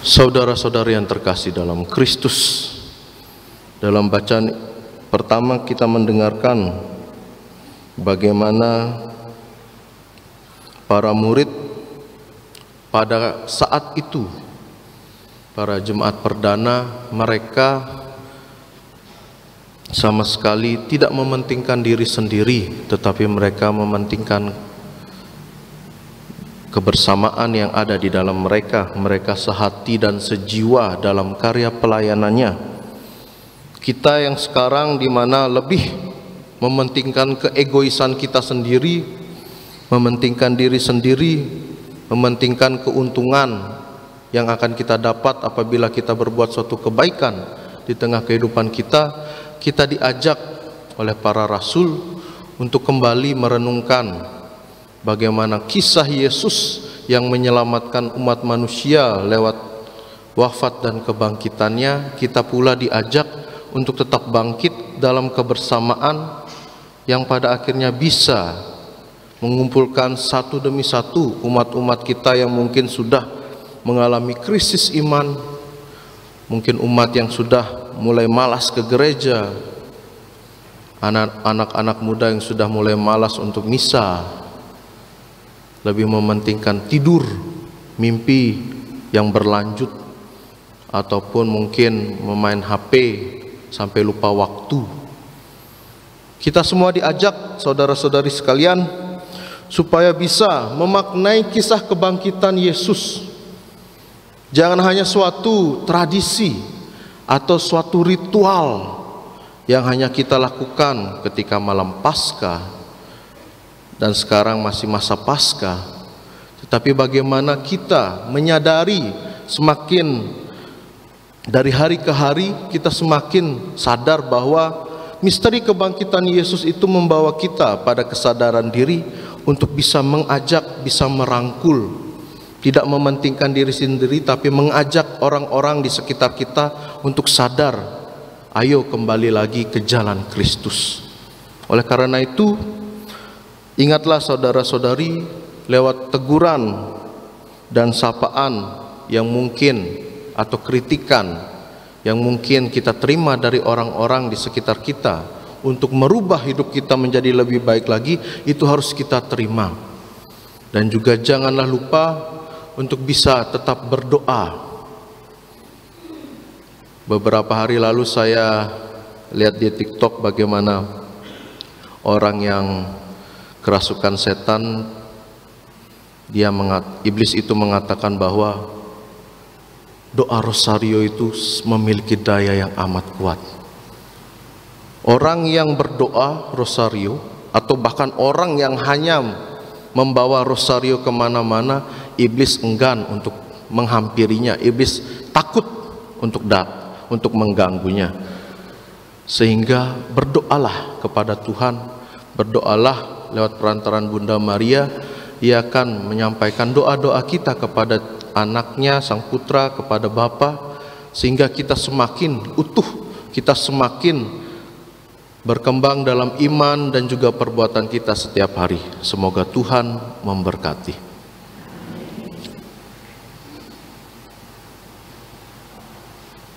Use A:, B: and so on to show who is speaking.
A: Saudara-saudari yang terkasih dalam Kristus, dalam bacaan pertama kita mendengarkan bagaimana para murid pada saat itu, para jemaat perdana, mereka sama sekali tidak mementingkan diri sendiri, tetapi mereka mementingkan kebersamaan yang ada di dalam mereka. Mereka sehati dan sejiwa dalam karya pelayanannya. Kita yang sekarang di mana lebih mementingkan keegoisan kita sendiri, mementingkan diri sendiri, mementingkan keuntungan yang akan kita dapat apabila kita berbuat suatu kebaikan di tengah kehidupan kita, kita diajak oleh para rasul untuk kembali merenungkan bagaimana kisah Yesus yang menyelamatkan umat manusia lewat wafat dan kebangkitannya. Kita pula diajak untuk tetap bangkit dalam kebersamaan yang pada akhirnya bisa mengumpulkan satu demi satu umat-umat kita yang mungkin sudah mengalami krisis iman, mungkin umat yang sudah mulai malas ke gereja, anak-anak muda yang sudah mulai malas untuk misa, lebih mementingkan tidur, mimpi yang berlanjut, ataupun mungkin memain HP sampai lupa waktu. Kita semua diajak, saudara-saudari sekalian, supaya bisa memaknai kisah kebangkitan Yesus. Jangan hanya suatu tradisi atau suatu ritual yang hanya kita lakukan ketika malam Paskah dan sekarang masih masa Paskah, tetapi bagaimana kita menyadari semakin dari hari ke hari kita semakin sadar bahwa misteri kebangkitan Yesus itu membawa kita pada kesadaran diri untuk bisa mengajak, bisa merangkul, tidak mementingkan diri sendiri, tapi mengajak orang-orang di sekitar kita untuk sadar, ayo kembali lagi ke jalan Kristus. Oleh karena itu, ingatlah saudara-saudari, lewat teguran dan sapaan yang mungkin atau kritikan yang mungkin kita terima dari orang-orang di sekitar kita untuk merubah hidup kita menjadi lebih baik lagi, itu harus kita terima. Dan juga janganlah lupa untuk bisa tetap berdoa. Beberapa hari lalu saya lihat di TikTok bagaimana orang yang kerasukan setan, iblis itu mengatakan bahwa doa rosario itu memiliki daya yang amat kuat. Orang yang berdoa rosario, atau bahkan orang yang hanya membawa rosario kemana-mana, iblis enggan untuk menghampirinya, iblis takut untuk mengganggunya. Sehingga berdoalah kepada Tuhan, berdoalah lewat perantaran Bunda Maria. Ia akan menyampaikan doa-doa kita kepada anaknya, sang putra, kepada Bapa, sehingga kita semakin utuh, kita semakin berkembang dalam iman dan juga perbuatan kita setiap hari. Semoga Tuhan memberkati.